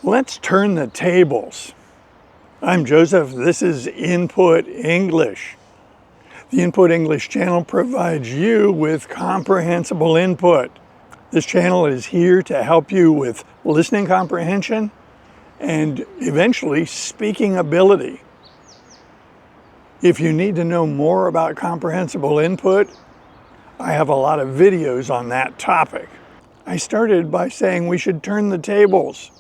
Let's turn the tables. I'm Joseph. This is Input English. The Input English channel provides you with comprehensible input. This channel is here to help you with listening comprehension and eventually speaking ability. If you need to know more about comprehensible input, I have a lot of videos on that topic. I started by saying we should turn the tables.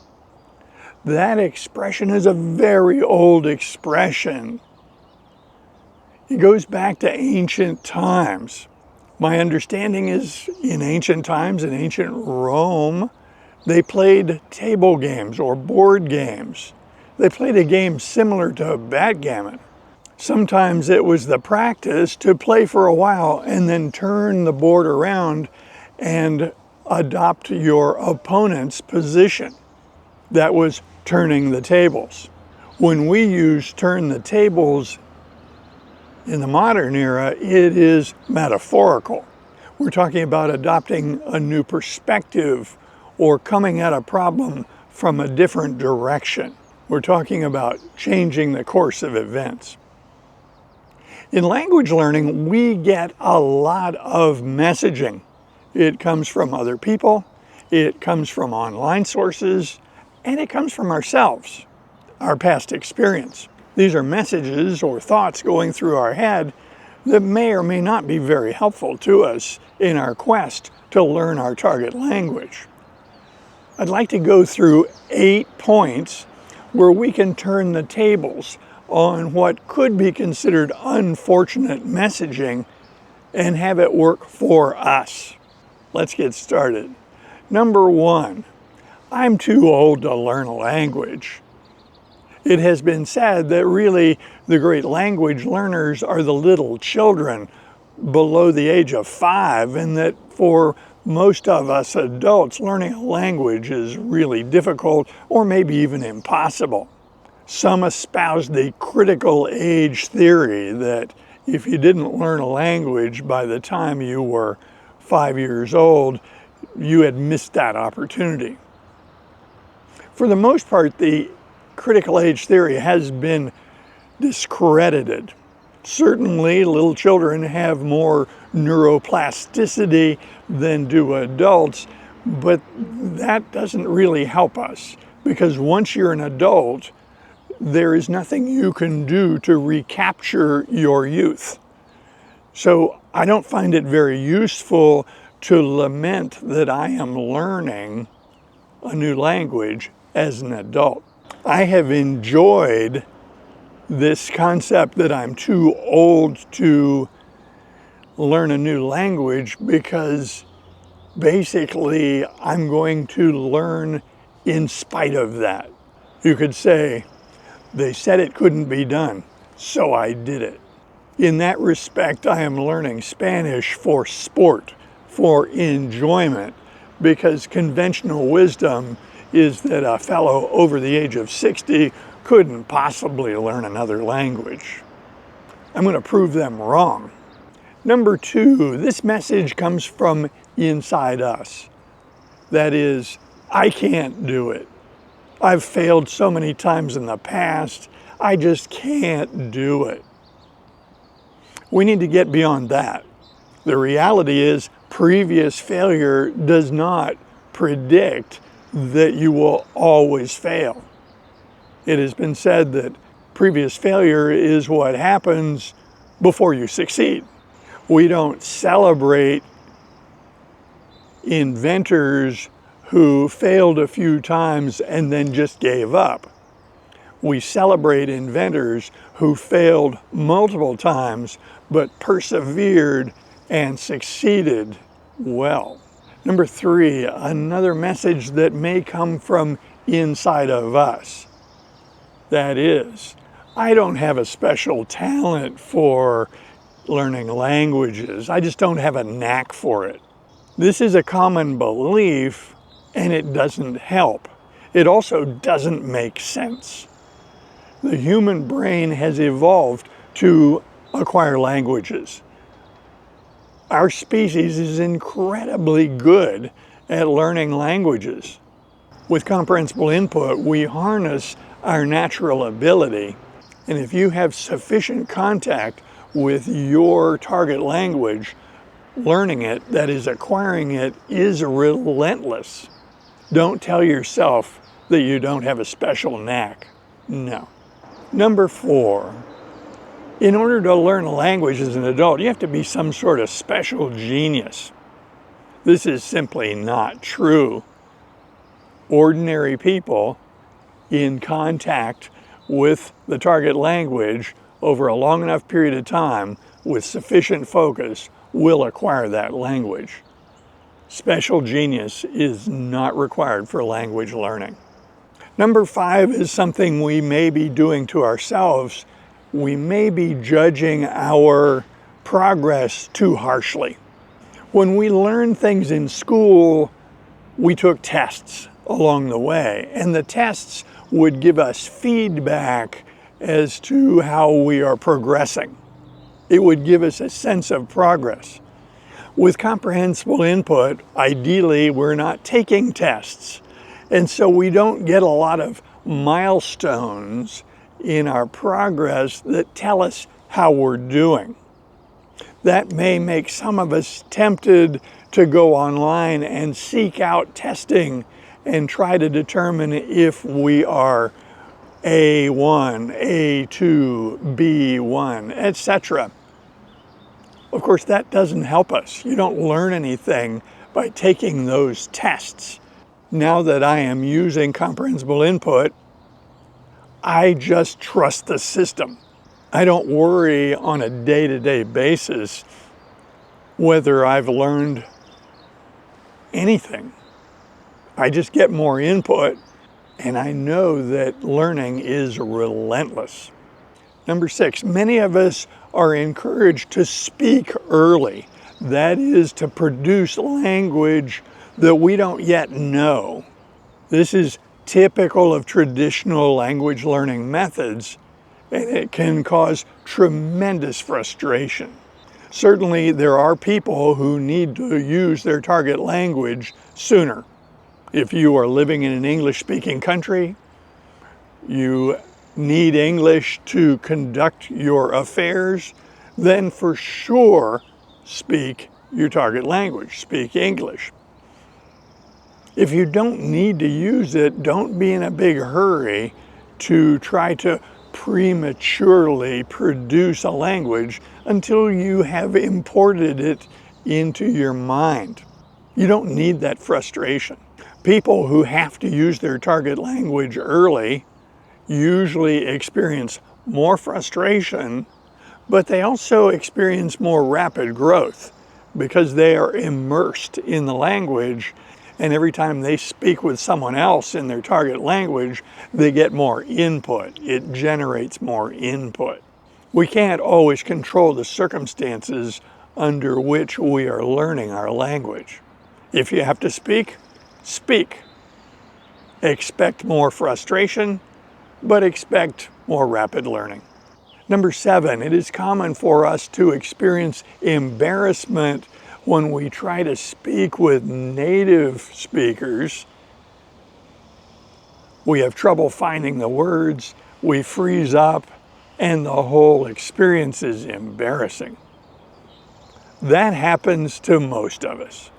That expression is a very old expression. It goes back to ancient times. My understanding is in ancient times, in ancient Rome, they played table games or board games. They played a game similar to backgammon. Sometimes it was the practice to play for a while and then turn the board around and adopt your opponent's position. That was turning the tables. When we use turn the tables in the modern era, it is metaphorical. We're talking about adopting a new perspective or coming at a problem from a different direction. We're talking about changing the course of events. In language learning, we get a lot of messaging. It comes from other people, it comes from online sources, and it comes from ourselves, our past experience. These are messages or thoughts going through our head that may or may not be very helpful to us in our quest to learn our target language. I'd like to go through 8 points where we can turn the tables on what could be considered unfortunate messaging and have it work for us. Let's get started. Number 1. I'm too old to learn a language. It has been said that really the great language learners are the little children below the age of 5, and that for most of us adults, learning a language is really difficult or maybe even impossible. Some espouse the critical age theory that if you didn't learn a language by the time you were 5 years old, you had missed that opportunity. For the most part, the critical age theory has been discredited. Certainly, little children have more neuroplasticity than do adults, but that doesn't really help us because once you're an adult, there is nothing you can do to recapture your youth. So I don't find it very useful to lament that I am learning a new language as an adult. I have enjoyed this concept that I'm too old to learn a new language because basically I'm going to learn in spite of that. You could say, they said it couldn't be done, so I did it. In that respect, I am learning Spanish for sport, for enjoyment, because conventional wisdom is that a fellow over the age of 60 couldn't possibly learn another language. I'm going to prove them wrong. Number 2, this message comes from inside us. That is, I can't do it. I've failed so many times in the past, I just can't do it. We need to get beyond that. The reality is, previous failure does not predict that you will always fail. It has been said that previous failure is what happens before you succeed. We don't celebrate inventors who failed a few times and then just gave up. We celebrate inventors who failed multiple times but persevered and succeeded well. Number 3, another message that may come from inside of us. That is, I don't have a special talent for learning languages. I just don't have a knack for it. This is a common belief, and it doesn't help. It also doesn't make sense. The human brain has evolved to acquire languages. Our species is incredibly good at learning languages. With comprehensible input, we harness our natural ability, and if you have sufficient contact with your target language, learning it, that is, acquiring it, is relentless. Don't tell yourself that you don't have a special knack. No. Number 4, in order to learn a language as an adult, you have to be some sort of special genius. This is simply not true. Ordinary people in contact with the target language over a long enough period of time with sufficient focus will acquire that language. Special genius is not required for language learning. Number 5 is something we may be doing to ourselves. We may be judging our progress too harshly. When we learn things in school, we took tests along the way, and the tests would give us feedback as to how we are progressing. It would give us a sense of progress. With comprehensible input, ideally, we're not taking tests, and so we don't get a lot of milestones in our progress that tell us how we're doing. That may make some of us tempted to go online and seek out testing and try to determine if we are A1, A2, B1, etc. Of course, that doesn't help us. You don't learn anything by taking those tests. Now that I am using comprehensible input, I just trust the system. I don't worry on a day-to-day basis whether I've learned anything. I just get more input, and I know that learning is relentless. Number 6, many of us are encouraged to speak early. That is, to produce language that we don't yet know. This is typical of traditional language learning methods, and it can cause tremendous frustration. Certainly, there are people who need to use their target language sooner. If you are living in an English-speaking country, you need English to conduct your affairs, then for sure speak your target language, speak English. If you don't need to use it, don't be in a big hurry to try to prematurely produce a language until you have imported it into your mind. You don't need that frustration. People who have to use their target language early usually experience more frustration, but they also experience more rapid growth because they are immersed in the language, and every time they speak with someone else in their target language, they get more input. It generates more input. We can't always control the circumstances under which we are learning our language. If you have to speak, speak. Expect more frustration, but expect more rapid learning. Number 7, it is common for us to experience embarrassment when we try to speak with native speakers. We have trouble finding the words, we freeze up, and the whole experience is embarrassing. That happens to most of us.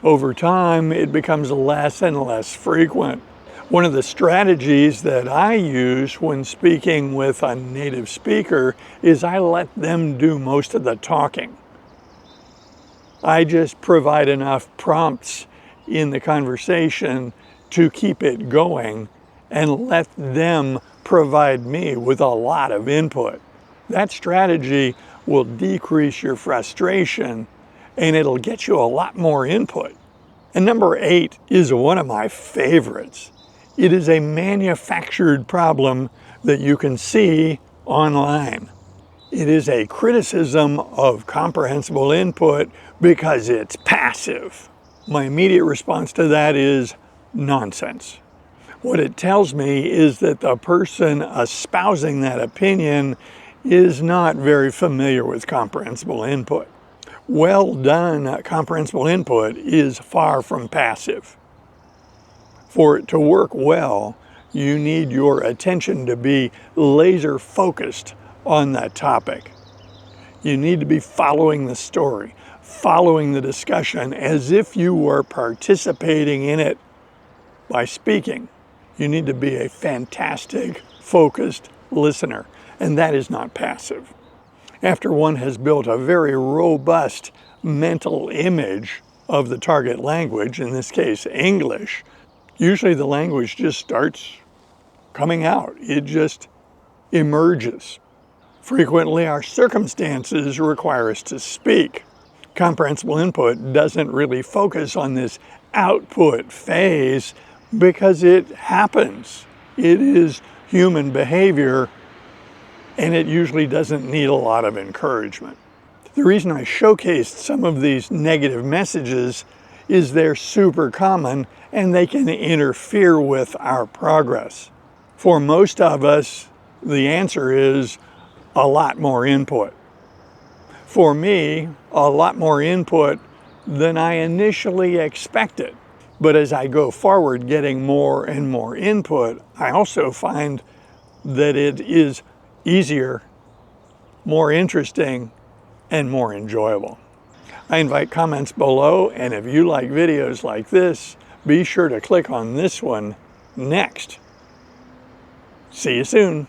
Over time, it becomes less and less frequent. One of the strategies that I use when speaking with a native speaker is I let them do most of the talking. I just provide enough prompts in the conversation to keep it going and let them provide me with a lot of input. That strategy will decrease your frustration and it'll get you a lot more input. And number 8 is one of my favorites. It is a manufactured problem that you can see online. It is a criticism of comprehensible input because it's passive. My immediate response to that is nonsense. What it tells me is that the person espousing that opinion is not very familiar with comprehensible input. Well done comprehensible input is far from passive. For it to work well, you need your attention to be laser focused on that topic. You need to be following the story, following the discussion as if you were participating in it by speaking. You need to be a fantastic, focused listener, and that is not passive. After one has built a very robust mental image of the target language, in this case English, usually the language just starts coming out. It just emerges. Frequently, our circumstances require us to speak. Comprehensible input doesn't really focus on this output phase because it happens. It is human behavior, and it usually doesn't need a lot of encouragement. The reason I showcased some of these negative messages is they're super common and they can interfere with our progress. For most of us, the answer is a lot more input. For me, a lot more input than I initially expected. But as I go forward getting more and more input, I also find that it is easier, more interesting, and more enjoyable. I invite comments below, and if you like videos like this, be sure to click on this one next. See you soon.